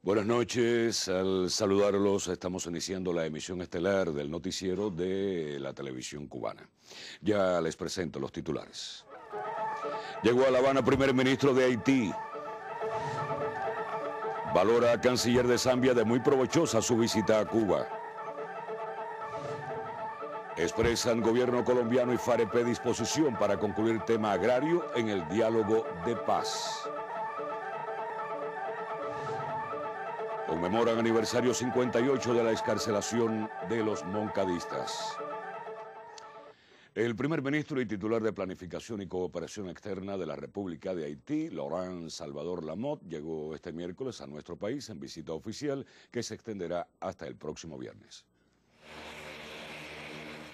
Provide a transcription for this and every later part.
Buenas noches, al saludarlos estamos iniciando la emisión estelar del noticiero de la televisión cubana. Ya les presento los titulares. Llegó a La Habana primer ministro de Haití. Valora canciller de Zambia de muy provechosa su visita a Cuba. Expresan gobierno colombiano y FAREP disposición para concluir tema agrario en el diálogo de paz. Conmemoran aniversario 58 de la excarcelación de los moncadistas. El primer ministro y titular de Planificación y Cooperación Externa de la República de Haití, Laurent Salvador Lamotte, llegó este miércoles a nuestro país en visita oficial que se extenderá hasta el próximo viernes.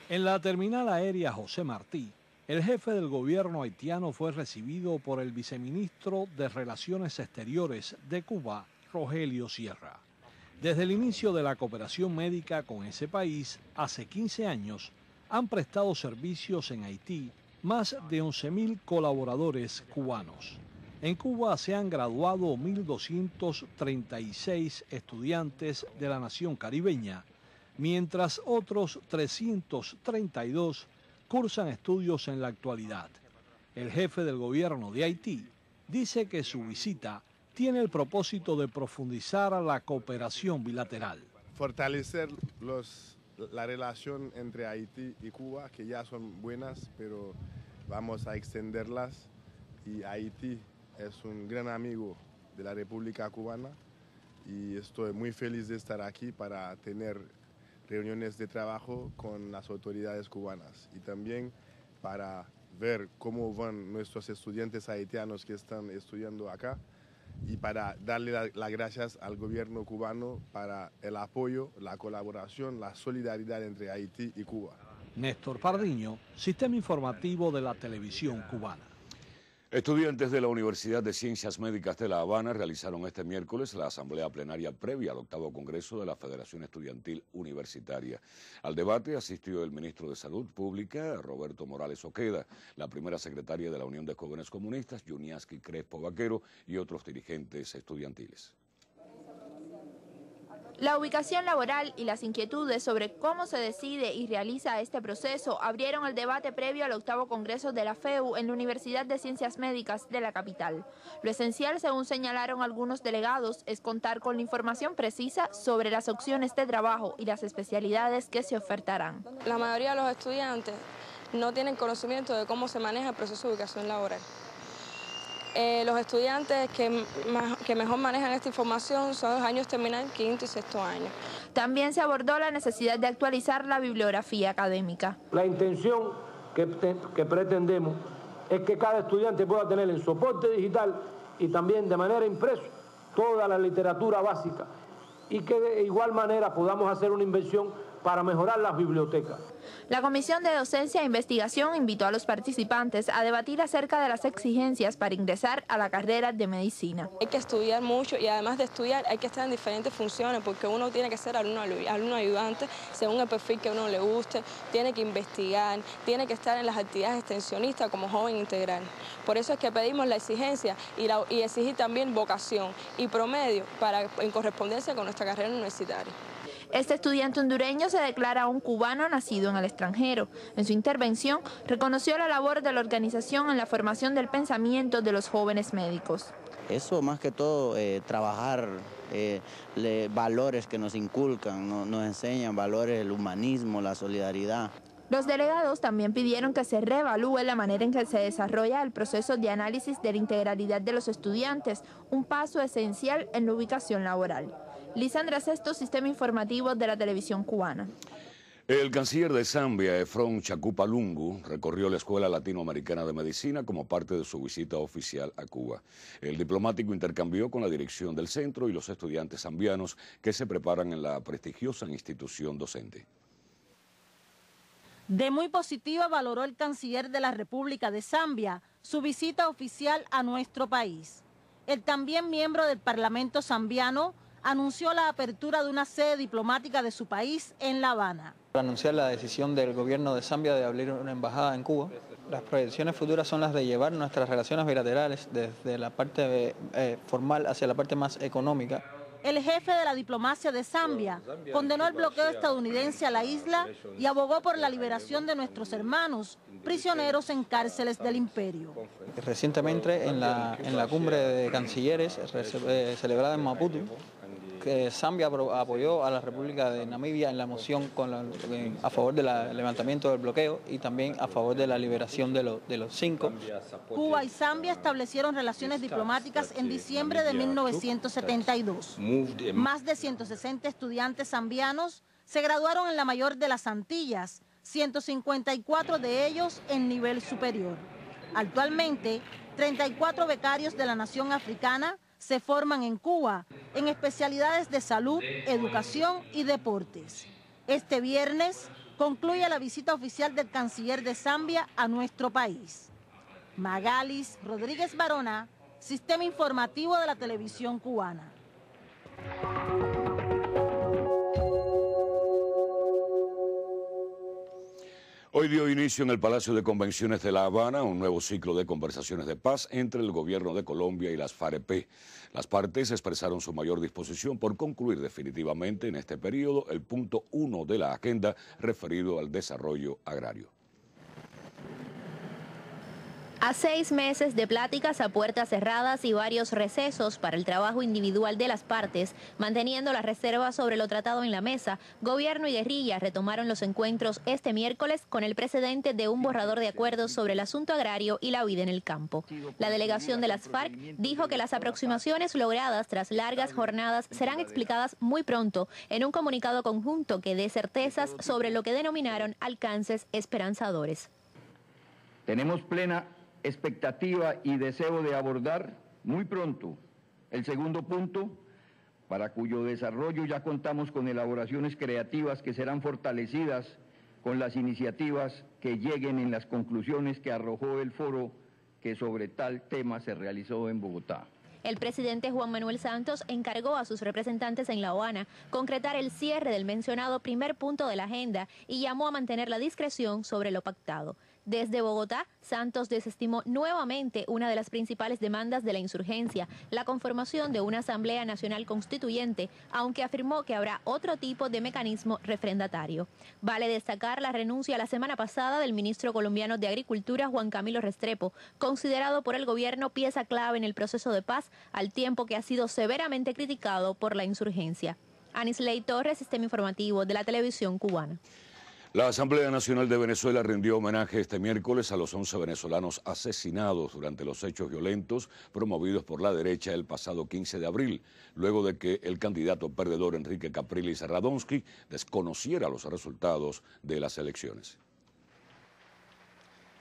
En la terminal aérea José Martí, el jefe del gobierno haitiano fue recibido por el viceministro de Relaciones Exteriores de Cuba, Rogelio Sierra. Desde el inicio de la cooperación médica con ese país, hace 15 años, han prestado servicios en Haití más de 11.000 colaboradores cubanos. En Cuba se han graduado 1.236 estudiantes de la nación caribeña, mientras otros 332 cursan estudios en la actualidad. El jefe del gobierno de Haití dice que su visita tiene el propósito de profundizar la cooperación bilateral. Fortalecer la relación entre Haití y Cuba, que ya son buenas, pero vamos a extenderlas. Y Haití es un gran amigo de la República Cubana y estoy muy feliz de estar aquí para tener reuniones de trabajo con las autoridades cubanas y también para ver cómo van nuestros estudiantes haitianos que están estudiando acá, y para darle las gracias al gobierno cubano para el apoyo, la colaboración, la solidaridad entre Haití y Cuba. Néstor Pardiño, Sistema Informativo de la Televisión Cubana. Estudiantes de la Universidad de Ciencias Médicas de La Habana realizaron este miércoles la asamblea plenaria previa al 8º Congreso de la Federación Estudiantil Universitaria. Al debate asistió el ministro de Salud Pública, Roberto Morales Oqueda, la primera secretaria de la Unión de Jóvenes Comunistas, Yuniaski Crespo Vaquero, y otros dirigentes estudiantiles. La ubicación laboral y las inquietudes sobre cómo se decide y realiza este proceso abrieron el debate previo al 8º Congreso de la FEU en la Universidad de Ciencias Médicas de la capital. Lo esencial, según señalaron algunos delegados, es contar con la información precisa sobre las opciones de trabajo y las especialidades que se ofertarán. La mayoría de los estudiantes no tienen conocimiento de cómo se maneja el proceso de ubicación laboral. Los estudiantes que mejor manejan esta información son los años terminal, 5º y 6º año. También se abordó la necesidad de actualizar la bibliografía académica. La intención que pretendemos es que cada estudiante pueda tener en soporte digital y también de manera impresa toda la literatura básica y que de igual manera podamos hacer una inversión para mejorar las bibliotecas. La Comisión de Docencia e Investigación invitó a los participantes a debatir acerca de las exigencias para ingresar a la carrera de medicina. Hay que estudiar mucho y además de estudiar hay que estar en diferentes funciones porque uno tiene que ser alumno ayudante según el perfil que a uno le guste, tiene que investigar, tiene que estar en las actividades extensionistas como joven integral. Por eso es que pedimos la exigencia y exigir también vocación y promedio en correspondencia con nuestra carrera universitaria. Este estudiante hondureño se declara un cubano nacido en el extranjero. En su intervención, reconoció la labor de la organización en la formación del pensamiento de los jóvenes médicos. Eso más que todo, trabajar valores que nos inculcan, nos enseñan valores, el humanismo, la solidaridad. Los delegados también pidieron que se reevalúe la manera en que se desarrolla el proceso de análisis de la integralidad de los estudiantes, un paso esencial en la ubicación laboral. Lisandra Sesto, Sistema Informativo de la Televisión Cubana. El canciller de Zambia, Efron Chakupalungu, recorrió la Escuela Latinoamericana de Medicina como parte de su visita oficial a Cuba. El diplomático intercambió con la dirección del centro y los estudiantes zambianos que se preparan en la prestigiosa institución docente. De muy positiva valoró el canciller de la República de Zambia su visita oficial a nuestro país. el también miembro del Parlamento zambiano anunció la apertura de una sede diplomática de su país en La Habana. Para anunciar la decisión del gobierno de Zambia de abrir una embajada en Cuba. Las proyecciones futuras son las de llevar nuestras relaciones bilaterales desde la parte formal hacia la parte más económica. El jefe de la diplomacia de Zambia condenó el bloqueo estadounidense a la isla y abogó por la liberación de nuestros hermanos prisioneros en cárceles del imperio. Recientemente en la cumbre de cancilleres celebrada en Maputo, que Zambia apoyó a la República de Namibia en la moción a favor del levantamiento del bloqueo y también a favor de la liberación de los 5. Cuba y Zambia establecieron relaciones diplomáticas en diciembre de 1972. Más de 160 estudiantes zambianos se graduaron en la mayor de las Antillas, 154 de ellos en nivel superior. Actualmente, 34 becarios de la nación africana se forman en Cuba en especialidades de salud, educación y deportes. Este viernes concluye la visita oficial del canciller de Zambia a nuestro país. Magalis Rodríguez Barona, Sistema Informativo de la Televisión Cubana. Hoy dio inicio en el Palacio de Convenciones de La Habana un nuevo ciclo de conversaciones de paz entre el gobierno de Colombia y las FAREP. Las partes expresaron su mayor disposición por concluir definitivamente en este periodo el punto 1 de la agenda referido al desarrollo agrario. A 6 meses de pláticas a puertas cerradas y varios recesos para el trabajo individual de las partes, manteniendo la reserva sobre lo tratado en la mesa, gobierno y guerrilla retomaron los encuentros este miércoles con el precedente de un borrador de acuerdos sobre el asunto agrario y la vida en el campo. La delegación de las FARC dijo que las aproximaciones logradas tras largas jornadas serán explicadas muy pronto en un comunicado conjunto que dé certezas sobre lo que denominaron alcances esperanzadores. Tenemos plena expectativa y deseo de abordar muy pronto el segundo punto, para cuyo desarrollo ya contamos con elaboraciones creativas que serán fortalecidas con las iniciativas que lleguen en las conclusiones que arrojó el foro que sobre tal tema se realizó en Bogotá. El presidente Juan Manuel Santos encargó a sus representantes en La Habana concretar el cierre del mencionado primer punto de la agenda y llamó a mantener la discreción sobre lo pactado. Desde Bogotá, Santos desestimó nuevamente una de las principales demandas de la insurgencia, la conformación de una Asamblea Nacional Constituyente, aunque afirmó que habrá otro tipo de mecanismo refrendatario. Vale destacar la renuncia la semana pasada del ministro colombiano de Agricultura, Juan Camilo Restrepo, considerado por el gobierno pieza clave en el proceso de paz, al tiempo que ha sido severamente criticado por la insurgencia. Anisley Torres, Sistema Informativo de la Televisión Cubana. La Asamblea Nacional de Venezuela rindió homenaje este miércoles a los 11 venezolanos asesinados durante los hechos violentos promovidos por la derecha el pasado 15 de abril, luego de que el candidato perdedor Enrique Capriles Radonsky desconociera los resultados de las elecciones.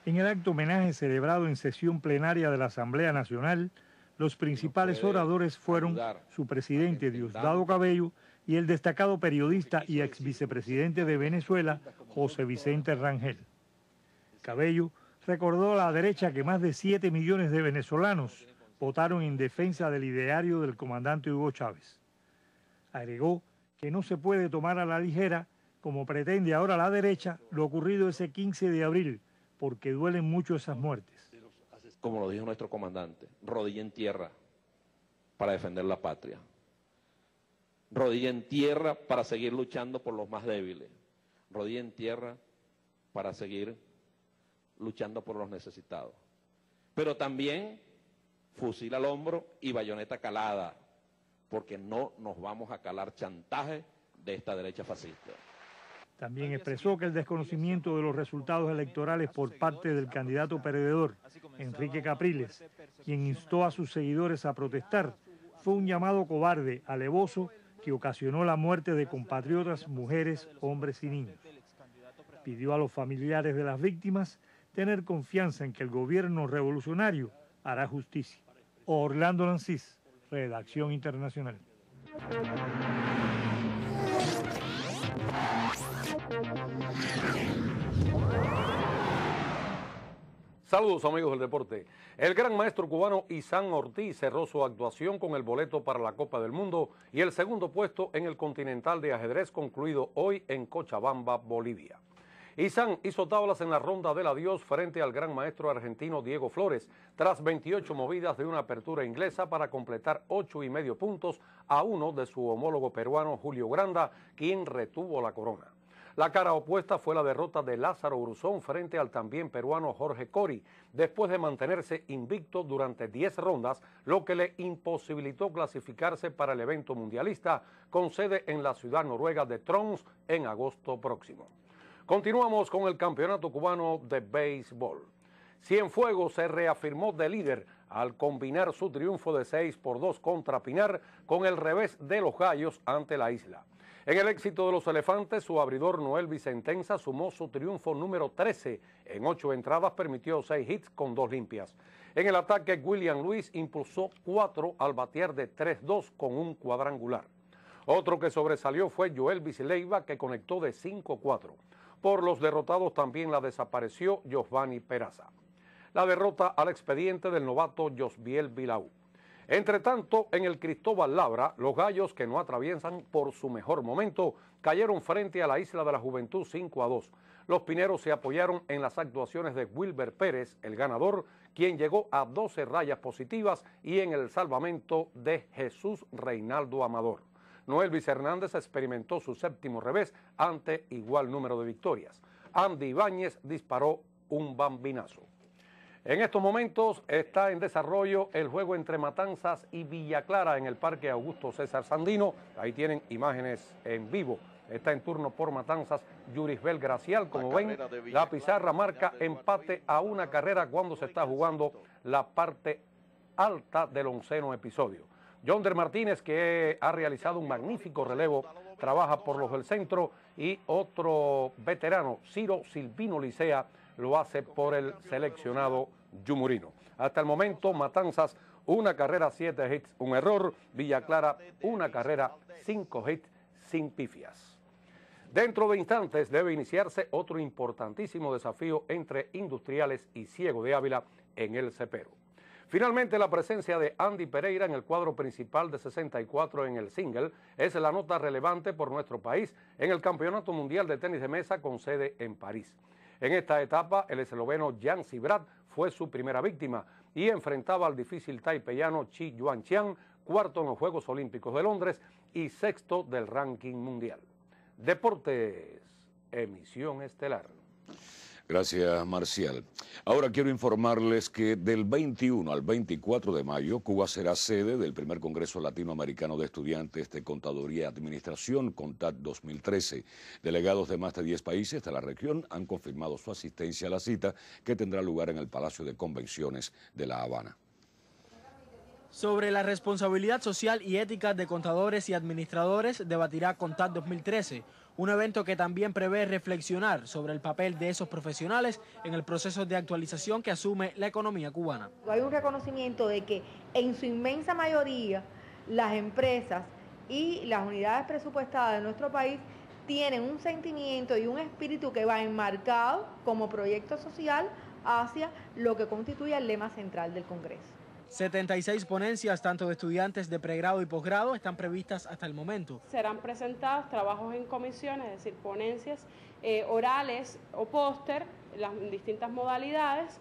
En el acto homenaje celebrado en sesión plenaria de la Asamblea Nacional, los principales oradores fueron su presidente Diosdado Cabello y el destacado periodista y ex vicepresidente de Venezuela, José Vicente Rangel. Cabello recordó a la derecha que más de 7 millones de venezolanos votaron en defensa del ideario del comandante Hugo Chávez. Agregó que no se puede tomar a la ligera, como pretende ahora la derecha, lo ocurrido ese 15 de abril, porque duelen mucho esas muertes. Como lo dijo nuestro comandante, rodilla en tierra para defender la patria. Rodilla en tierra para seguir luchando por los más débiles. Rodilla en tierra para seguir luchando por los necesitados. Pero también fusil al hombro y bayoneta calada, porque no nos vamos a calar chantaje de esta derecha fascista. También expresó que el desconocimiento de los resultados electorales por parte del candidato perdedor, Enrique Capriles, quien instó a sus seguidores a protestar, fue un llamado cobarde, alevoso, que ocasionó la muerte de compatriotas, mujeres, hombres y niños. Pidió a los familiares de las víctimas tener confianza en que el gobierno revolucionario hará justicia. Orlando Lancís, Redacción Internacional. Saludos amigos del deporte. El gran maestro cubano Izan Ortiz cerró su actuación con el boleto para la Copa del Mundo y el segundo puesto en el Continental de Ajedrez concluido hoy en Cochabamba, Bolivia. Izan hizo tablas en la ronda del adiós frente al gran maestro argentino Diego Flores, tras 28 movidas de una apertura inglesa para completar 8,5 puntos a uno de su homólogo peruano Julio Granda, quien retuvo la corona. La cara opuesta fue la derrota de Lázaro Bruzón frente al también peruano Jorge Cori, después de mantenerse invicto durante 10 rondas, lo que le imposibilitó clasificarse para el evento mundialista con sede en la ciudad noruega de Tromsø en agosto próximo. Continuamos con el campeonato cubano de béisbol. Cienfuegos se reafirmó de líder al combinar su triunfo de 6-2 contra Pinar con el revés de los Gallos ante la isla. En el éxito de los Elefantes, su abridor Noel Vicentenza sumó su triunfo número 13. En 8 entradas permitió 6 hits con 2 limpias. En el ataque, William Luis impulsó 4 al batear de 3-2 con un cuadrangular. Otro que sobresalió fue Joel Leiva, que conectó de 5-4. Por los derrotados también la desapareció Giovanni Peraza. La derrota al expediente del novato Josbiel Vilau. Entre tanto, en el Cristóbal Labra, los Gallos, que no atraviesan por su mejor momento, cayeron frente a la Isla de la Juventud 5-2. Los pineros se apoyaron en las actuaciones de Wilber Pérez, el ganador, quien llegó a 12 rayas positivas, y en el salvamento de Jesús Reinaldo Amador. Noelvis Hernández experimentó su 7º revés ante igual número de victorias. Andy Ibáñez disparó un bambinazo. En estos momentos está en desarrollo el juego entre Matanzas y Villa Clara en el Parque Augusto César Sandino. Ahí tienen imágenes en vivo. Está en turno por Matanzas Yurisbel Gracial. Como ven, la pizarra marca empate a 1 carrera cuando se está jugando la parte alta del 11º episodio. Yonder Martínez, que ha realizado un magnífico relevo, trabaja por los del centro, y otro veterano, Ciro Silvino Licea, lo hace por el seleccionado Yumurino. Hasta el momento, Matanzas, 1 carrera, 7 hits, 1 error. Villa Clara, 1 carrera, 5 hits, sin pifias. Dentro de instantes debe iniciarse otro importantísimo desafío entre Industriales y Ciego de Ávila en el Cepero. Finalmente, la presencia de Andy Pereira en el cuadro principal de 64 en el single es la nota relevante por nuestro país en el Campeonato Mundial de Tenis de Mesa con sede en París. En esta etapa, el esloveno Jan Sibrat fue su primera víctima y enfrentaba al difícil taipeyano Chi Yuanqian, 4º en los Juegos Olímpicos de Londres y 6º del ranking mundial. Deportes, emisión estelar. Gracias, Marcial. Ahora quiero informarles que del 21 al 24 de mayo, Cuba será sede del primer Congreso Latinoamericano de Estudiantes de Contaduría y Administración, CONTAD 2013. Delegados de más de 10 países de la región han confirmado su asistencia a la cita, que tendrá lugar en el Palacio de Convenciones de La Habana. Sobre la responsabilidad social y ética de contadores y administradores debatirá CONTAD 2013, un evento que también prevé reflexionar sobre el papel de esos profesionales en el proceso de actualización que asume la economía cubana. Hay un reconocimiento de que en su inmensa mayoría las empresas y las unidades presupuestadas de nuestro país tienen un sentimiento y un espíritu que va enmarcado como proyecto social hacia lo que constituye el lema central del Congreso. 76 ponencias, tanto de estudiantes de pregrado y posgrado, están previstas hasta el momento. Serán presentados trabajos en comisiones, es decir, ponencias orales o póster, las distintas modalidades,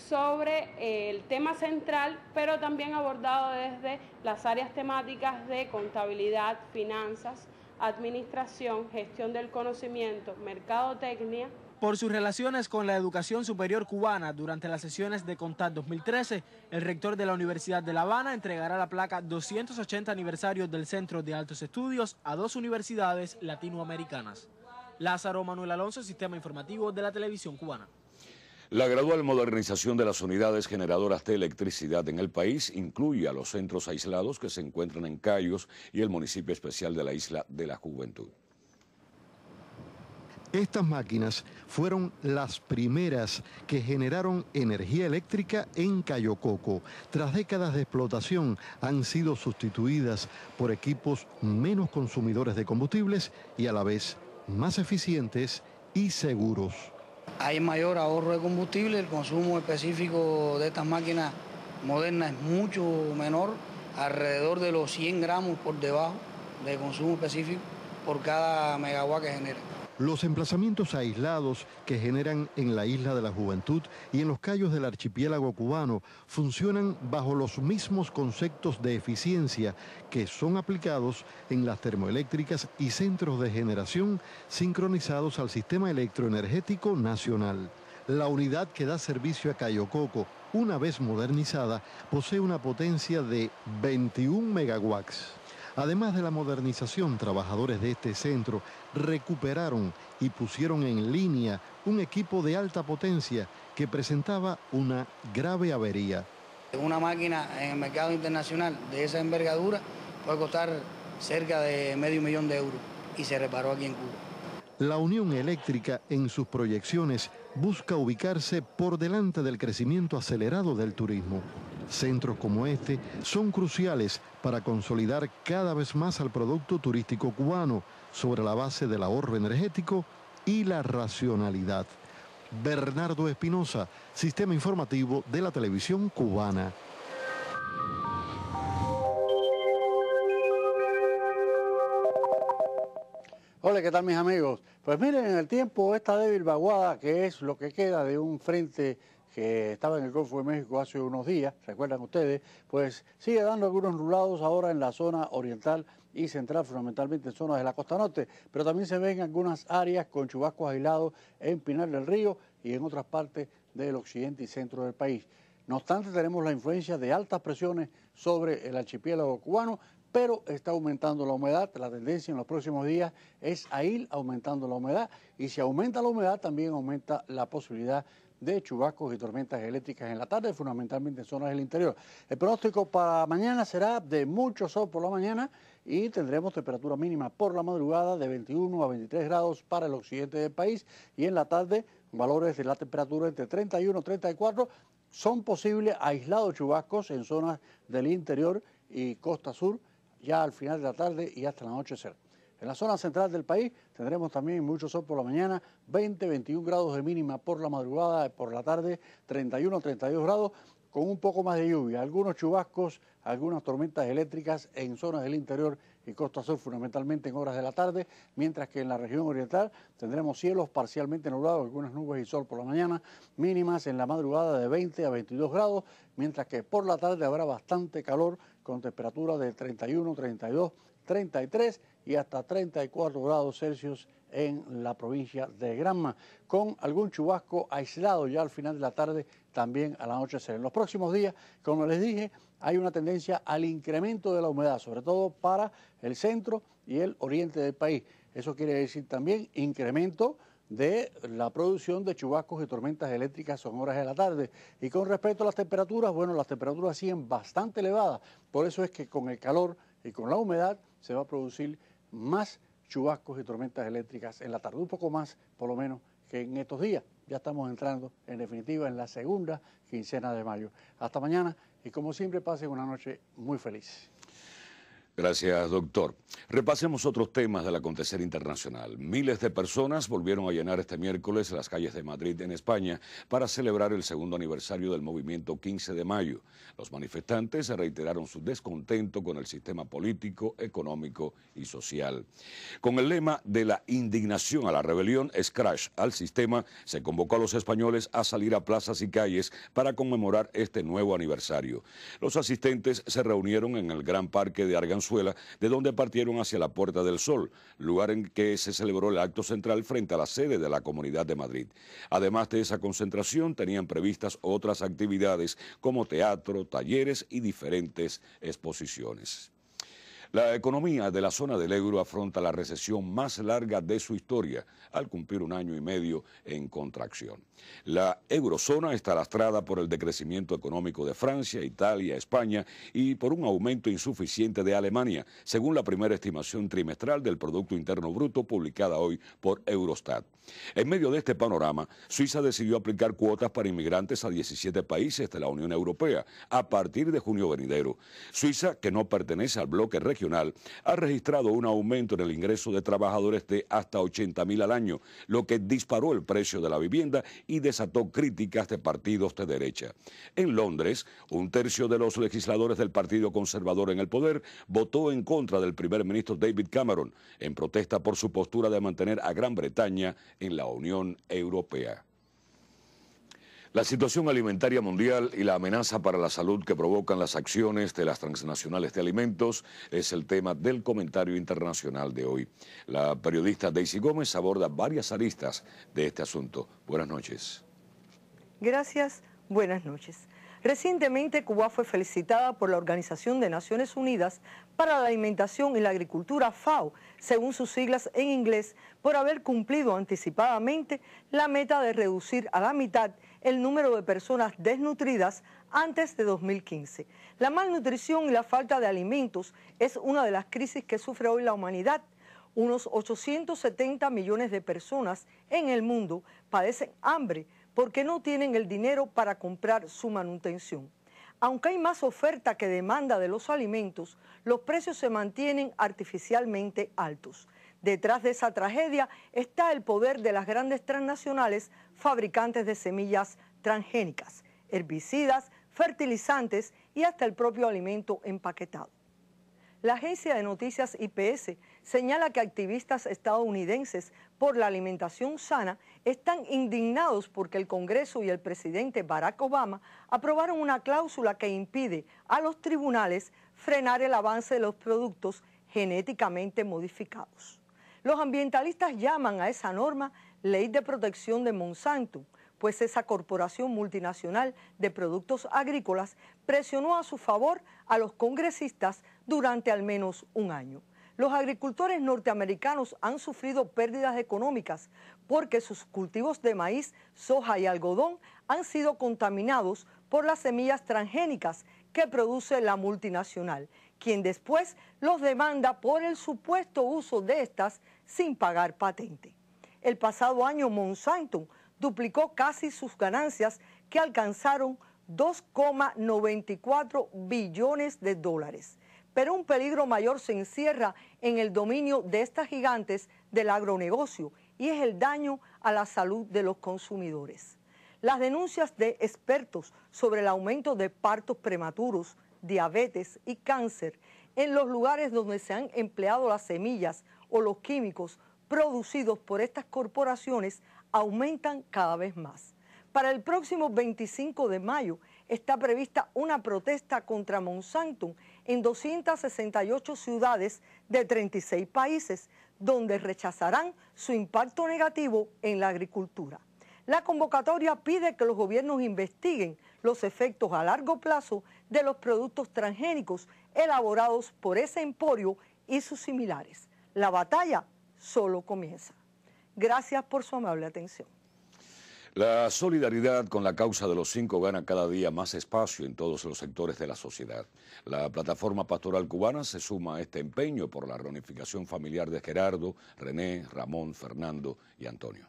sobre el tema central, pero también abordado desde las áreas temáticas de contabilidad, finanzas, administración, gestión del conocimiento, mercadotecnia. Por sus relaciones con la educación superior cubana, durante las sesiones de CONTAD 2013, el rector de la Universidad de La Habana entregará la placa 280 aniversario del Centro de Altos Estudios a 2 universidades latinoamericanas. Lázaro Manuel Alonso, Sistema Informativo de la Televisión Cubana. La gradual modernización de las unidades generadoras de electricidad en el país incluye a los centros aislados que se encuentran en Cayos y el municipio especial de la Isla de la Juventud. Estas máquinas fueron las primeras que generaron energía eléctrica en Cayo Coco. Tras décadas de explotación, han sido sustituidas por equipos menos consumidores de combustibles y a la vez más eficientes y seguros. Hay mayor ahorro de combustible, el consumo específico de estas máquinas modernas es mucho menor, alrededor de los 100 gramos por debajo de consumo específico por cada megawatt que genera. Los emplazamientos aislados que generan en la Isla de la Juventud y en los cayos del archipiélago cubano funcionan bajo los mismos conceptos de eficiencia que son aplicados en las termoeléctricas y centros de generación sincronizados al sistema electroenergético nacional. La unidad que da servicio a Cayo Coco, una vez modernizada, posee una potencia de 21 megawatts. Además de la modernización, trabajadores de este centro recuperaron y pusieron en línea un equipo de alta potencia que presentaba una grave avería. Una máquina en el mercado internacional de esa envergadura puede costar cerca de $500,000 de euros y se reparó aquí en Cuba. La Unión Eléctrica, en sus proyecciones, busca ubicarse por delante del crecimiento acelerado del turismo. Centros como este son cruciales para consolidar cada vez más al producto turístico cubano sobre la base del ahorro energético y la racionalidad. Bernardo Espinosa, Sistema Informativo de la Televisión Cubana. Hola, ¿qué tal mis amigos? Pues miren, en el tiempo esta débil vaguada, que es lo que queda de un frente que estaba en el Golfo de México hace unos días, recuerdan ustedes, pues sigue dando algunos nublados ahora en la zona oriental y central, fundamentalmente en zonas de la costa norte, pero también se ven algunas áreas con chubascos aislados en Pinar del Río y en otras partes del occidente y centro del país. No obstante, tenemos la influencia de altas presiones sobre el archipiélago cubano, pero está aumentando la humedad. La tendencia en los próximos días es a ir aumentando la humedad, y si aumenta la humedad también aumenta la posibilidad de chubascos y tormentas eléctricas en la tarde, fundamentalmente en zonas del interior. El pronóstico para mañana será de mucho sol por la mañana y tendremos temperatura mínima por la madrugada de 21 a 23 grados para el occidente del país, y en la tarde valores de la temperatura entre 31 y 34. Son posibles aislados chubascos en zonas del interior y costa sur ya al final de la tarde y hasta el anochecer. En la zona central del país tendremos también mucho sol por la mañana, 20-21 grados de mínima por la madrugada, por la tarde 31-32 grados, con un poco más de lluvia, algunos chubascos, algunas tormentas eléctricas en zonas del interior y costa sur, fundamentalmente en horas de la tarde, mientras que en la región oriental tendremos cielos parcialmente nublados, algunas nubes y sol por la mañana, mínimas en la madrugada de 20 a 22 grados, mientras que por la tarde habrá bastante calor con temperaturas de 31, 32, 33 y hasta 34 grados Celsius en la provincia de Granma, con algún chubasco aislado ya al final de la tarde, también al anochecer. En los próximos días, como les dije, hay una tendencia al incremento de la humedad, sobre todo para el centro y el oriente del país. Eso quiere decir también incremento de la producción de chubascos y tormentas eléctricas en horas de la tarde. Y con respecto a las temperaturas, bueno, las temperaturas siguen bastante elevadas, por eso es que con el calor y con la humedad se va a producir más chubascos y tormentas eléctricas en la tarde, un poco más por lo menos que en estos días. Ya estamos entrando en definitiva en la segunda quincena de mayo. Hasta mañana y como siempre pasen una noche muy feliz. Gracias, doctor. Repasemos otros temas del acontecer internacional. Miles de personas volvieron a llenar este miércoles las calles de Madrid, en España, para celebrar el segundo aniversario del movimiento 15 de mayo. Los manifestantes reiteraron su descontento con el sistema político, económico y social. Con el lema de la indignación a la rebelión, Scratch al sistema, se convocó a los españoles a salir a plazas y calles para conmemorar este nuevo aniversario. Los asistentes se reunieron en el Gran Parque de Arganzuela, de donde partieron hacia la Puerta del Sol, lugar en que se celebró el acto central frente a la sede de la Comunidad de Madrid. Además de esa concentración, tenían previstas otras actividades como teatro, talleres y diferentes exposiciones. La economía de la zona del euro afronta la recesión más larga de su historia, al cumplir un año y medio en contracción. La eurozona está lastrada por el decrecimiento económico de Francia, Italia, España y por un aumento insuficiente de Alemania, según la primera estimación trimestral del Producto Interno Bruto publicada hoy por Eurostat. En medio de este panorama, Suiza decidió aplicar cuotas para inmigrantes a 17 países de la Unión Europea a partir de junio venidero. Suiza, que no pertenece al bloque regional, regional ha registrado un aumento en el ingreso de trabajadores de hasta 80.000 al año, lo que disparó el precio de la vivienda y desató críticas de partidos de derecha. En Londres, un tercio de los legisladores del Partido Conservador en el poder votó en contra del primer ministro David Cameron, en protesta por su postura de mantener a Gran Bretaña en la Unión Europea. La situación alimentaria mundial y la amenaza para la salud que provocan las acciones de las transnacionales de alimentos es el tema del comentario internacional de hoy. La periodista Daisy Gómez aborda varias aristas de este asunto. Buenas noches. Gracias, buenas noches. Recientemente Cuba fue felicitada por la Organización de Naciones Unidas para la Alimentación y la Agricultura, FAO, según sus siglas en inglés, por haber cumplido anticipadamente la meta de reducir a la mitad el número de personas desnutridas antes de 2015. La malnutrición y la falta de alimentos es una de las crisis que sufre hoy la humanidad. Unos 870 millones de personas en el mundo padecen hambre porque no tienen el dinero para comprar su manutención. Aunque hay más oferta que demanda de los alimentos, los precios se mantienen artificialmente altos. Detrás de esa tragedia está el poder de las grandes transnacionales fabricantes de semillas transgénicas, herbicidas, fertilizantes y hasta el propio alimento empaquetado. La agencia de noticias IPS señala que activistas estadounidenses por la alimentación sana están indignados porque el Congreso y el presidente Barack Obama aprobaron una cláusula que impide a los tribunales frenar el avance de los productos genéticamente modificados. Los ambientalistas llaman a esa norma Ley de Protección de Monsanto, pues esa corporación multinacional de productos agrícolas presionó a su favor a los congresistas durante al menos un año. Los agricultores norteamericanos han sufrido pérdidas económicas porque sus cultivos de maíz, soja y algodón han sido contaminados por las semillas transgénicas que produce la multinacional, quien después los demanda por el supuesto uso de estas sin pagar patente. El pasado año Monsanto duplicó casi sus ganancias, que alcanzaron 2,94 billones de dólares. Pero un peligro mayor se encierra en el dominio de estas gigantes del agronegocio y es el daño a la salud de los consumidores. Las denuncias de expertos sobre el aumento de partos prematuros, diabetes y cáncer en los lugares donde se han empleado las semillas o los químicos producidos por estas corporaciones aumentan cada vez más. Para el próximo 25 de mayo está prevista una protesta contra Monsanto en 268 ciudades de 36 países, donde rechazarán su impacto negativo en la agricultura. La convocatoria pide que los gobiernos investiguen los efectos a largo plazo de los productos transgénicos elaborados por ese emporio y sus similares. La batalla solo comienza. Gracias por su amable atención. La solidaridad con la causa de los 5 gana cada día más espacio en todos los sectores de la sociedad. La plataforma pastoral cubana se suma a este empeño por la reunificación familiar de Gerardo, René, Ramón, Fernando y Antonio.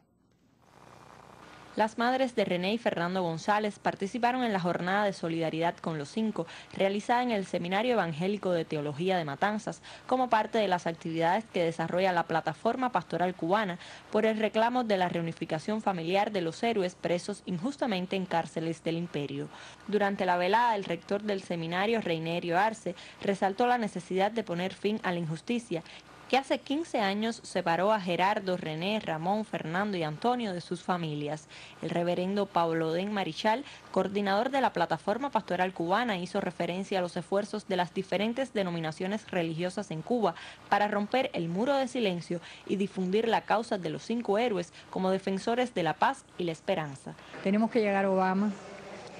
Las madres de René y Fernando González participaron en la jornada de solidaridad con los 5, realizada en el Seminario Evangélico de Teología de Matanzas, como parte de las actividades que desarrolla la plataforma pastoral cubana por el reclamo de la reunificación familiar de los héroes presos injustamente en cárceles del imperio. Durante la velada, el rector del seminario, Reinerio Arce, resaltó la necesidad de poner fin a la injusticia que hace 15 años separó a Gerardo, René, Ramón, Fernando y Antonio de sus familias. El reverendo Pablo Den Marichal, coordinador de la plataforma pastoral cubana, hizo referencia a los esfuerzos de las diferentes denominaciones religiosas en Cuba para romper el muro de silencio y difundir la causa de los 5 héroes como defensores de la paz y la esperanza. Tenemos que llegar a Obama,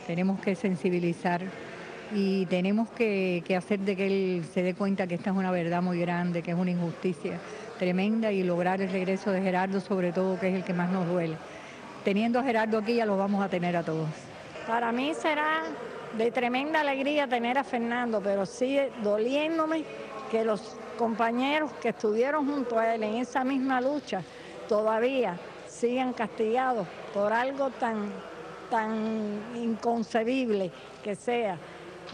tenemos que sensibilizar y tenemos que hacer de que él se dé cuenta que esta es una verdad muy grande, que es una injusticia tremenda, y lograr el regreso de Gerardo, sobre todo, que es el que más nos duele. Teniendo a Gerardo aquí ya lo vamos a tener a todos. Para mí será de tremenda alegría tener a Fernando, pero sigue doliéndome que los compañeros que estuvieron junto a él en esa misma lucha todavía sigan castigados por algo tan inconcebible que sea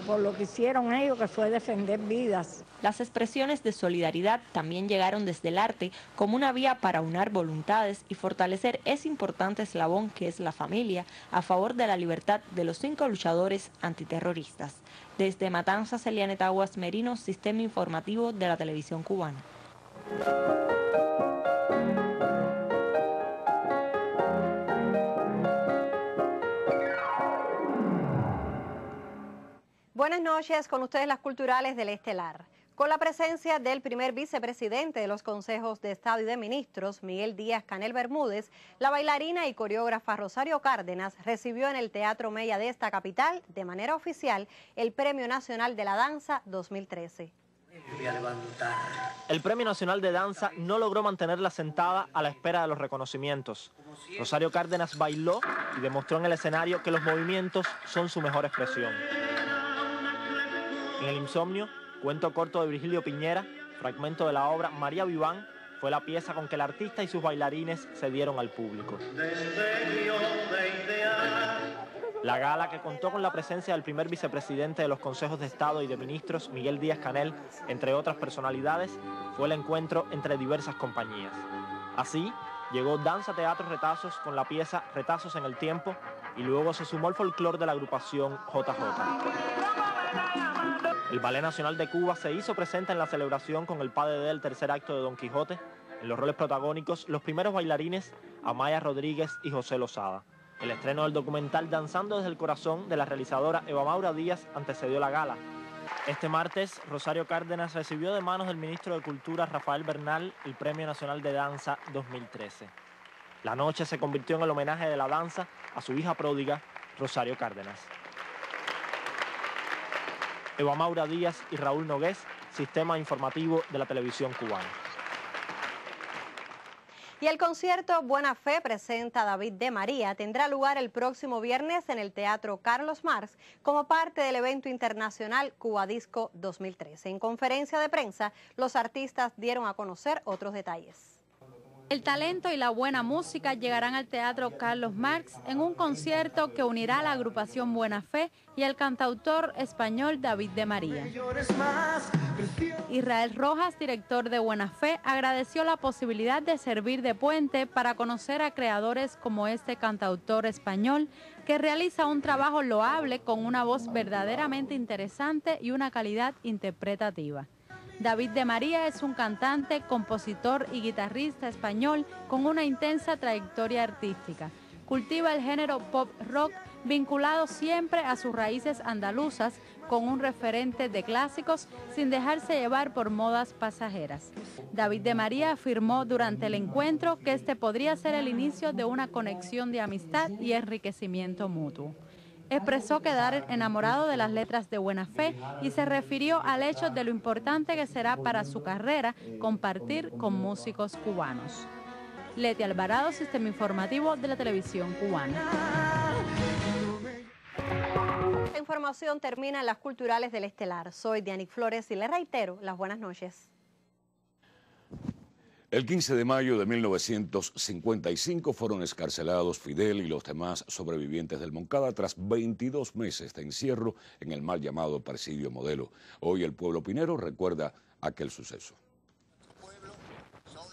por lo que hicieron ellos, que fue defender vidas. Las expresiones de solidaridad también llegaron desde el arte como una vía para unar voluntades y fortalecer ese importante eslabón que es la familia a favor de la libertad de los 5 luchadores antiterroristas. Desde Matanzas, Eliane Taguas Merino, Sistema Informativo de la Televisión Cubana. Buenas noches, con ustedes las culturales del Estelar. Con la presencia del primer vicepresidente de los Consejos de Estado y de Ministros, Miguel Díaz-Canel Bermúdez, la bailarina y coreógrafa Rosario Cárdenas recibió en el Teatro Mella de esta capital, de manera oficial, el Premio Nacional de la Danza 2013. El Premio Nacional de Danza no logró mantenerla sentada a la espera de los reconocimientos. Rosario Cárdenas bailó y demostró en el escenario que los movimientos son su mejor expresión. En El Insomnio, cuento corto de Virgilio Piñera, fragmento de la obra María Viván, fue la pieza con que el artista y sus bailarines se dieron al público. La gala, que contó con la presencia del primer vicepresidente de los Consejos de Estado y de Ministros, Miguel Díaz-Canel, entre otras personalidades, fue el encuentro entre diversas compañías. Así, llegó Danza Teatro Retazos con la pieza Retazos en el Tiempo y luego se sumó el folclore de la agrupación JJ. El Ballet Nacional de Cuba se hizo presente en la celebración con el padre del tercer acto de Don Quijote. En los roles protagónicos, los primeros bailarines, Amaya Rodríguez y José Lozada. El estreno del documental Danzando desde el Corazón de la realizadora Eva Maura Díaz antecedió la gala. Este martes, Rosario Cárdenas recibió de manos del ministro de Cultura, Rafael Bernal, el Premio Nacional de Danza 2013. La noche se convirtió en el homenaje de la danza a su hija pródiga, Rosario Cárdenas. Eva Maura Díaz y Raúl Nogués, Sistema Informativo de la Televisión Cubana. Y el concierto Buena Fe presenta a David de María tendrá lugar el próximo viernes en el Teatro Carlos Marx como parte del evento internacional Cuba Disco 2013. En conferencia de prensa, los artistas dieron a conocer otros detalles. El talento y la buena música llegarán al Teatro Carlos Marx en un concierto que unirá a la agrupación Buena Fe y al cantautor español David de María. Israel Rojas, director de Buena Fe, agradeció la posibilidad de servir de puente para conocer a creadores como este cantautor español que realiza un trabajo loable con una voz verdaderamente interesante y una calidad interpretativa. David de María es un cantante, compositor y guitarrista español con una intensa trayectoria artística. Cultiva el género pop rock vinculado siempre a sus raíces andaluzas con un referente de clásicos sin dejarse llevar por modas pasajeras. David de María afirmó durante el encuentro que este podría ser el inicio de una conexión de amistad y enriquecimiento mutuo. Expresó quedar enamorado de las letras de Buena Fe y se refirió al hecho de lo importante que será para su carrera compartir con músicos cubanos. Leti Alvarado, Sistema Informativo de la Televisión Cubana. La información termina en las culturales del Estelar. Soy Dianic Flores y le reitero las buenas noches. El 15 de mayo de 1955 fueron escarcelados Fidel y los demás sobrevivientes del Moncada tras 22 meses de encierro en el mal llamado presidio Modelo. Hoy el pueblo pinero recuerda aquel suceso.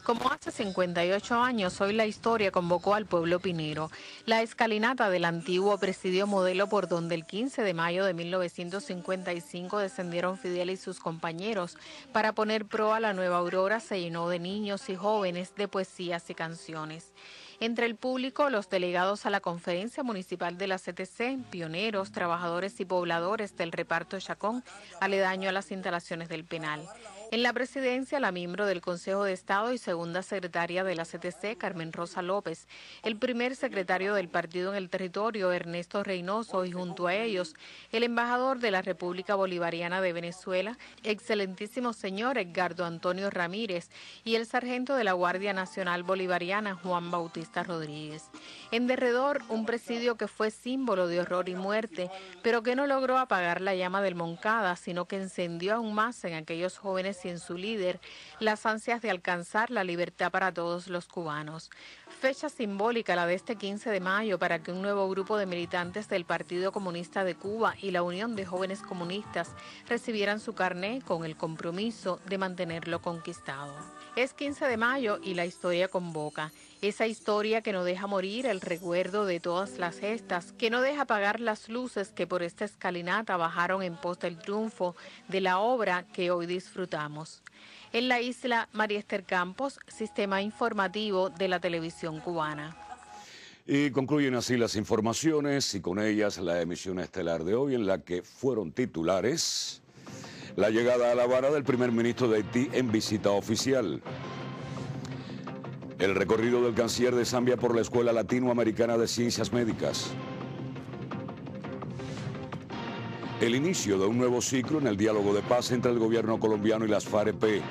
Como hace 58 años, hoy la historia convocó al pueblo pinero. La escalinata del antiguo presidio Modelo por donde el 15 de mayo de 1955 descendieron Fidel y sus compañeros para poner proa a la nueva aurora se llenó de niños y jóvenes, de poesías y canciones. Entre el público, los delegados a la conferencia municipal de la CTC, pioneros, trabajadores y pobladores del reparto Chacón, aledaño a las instalaciones del penal. En la presidencia, la miembro del Consejo de Estado y segunda secretaria de la CTC, Carmen Rosa López, el primer secretario del partido en el territorio, Ernesto Reynoso, y junto a ellos, el embajador de la República Bolivariana de Venezuela, excelentísimo señor Edgardo Antonio Ramírez, y el sargento de la Guardia Nacional Bolivariana, Juan Bautista Rodríguez. En derredor, un presidio que fue símbolo de horror y muerte, pero que no logró apagar la llama del Moncada, sino que encendió aún más en aquellos jóvenes y en su líder las ansias de alcanzar la libertad para todos los cubanos. Fecha simbólica la de este 15 de mayo para que un nuevo grupo de militantes del Partido Comunista de Cuba y la Unión de Jóvenes Comunistas recibieran su carné con el compromiso de mantenerlo conquistado. Es 15 de mayo y la historia convoca. Esa historia que no deja morir el recuerdo de todas las gestas, que no deja apagar las luces que por esta escalinata bajaron en pos del triunfo de la obra que hoy disfrutamos. En la isla, María Esther Campos, Sistema Informativo de la Televisión Cubana. Y concluyen así las informaciones y con ellas la emisión estelar de hoy, en la que fueron titulares: la llegada a La Habana del primer ministro de Haití en visita oficial, el recorrido del canciller de Zambia por la Escuela Latinoamericana de Ciencias Médicas, el inicio de un nuevo ciclo en el diálogo de paz entre el gobierno colombiano y las FAREP,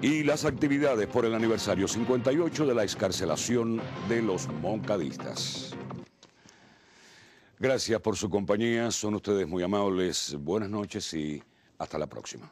y las actividades por el aniversario 58 de la excarcelación de los moncadistas. Gracias por su compañía, son ustedes muy amables. Buenas noches y hasta la próxima.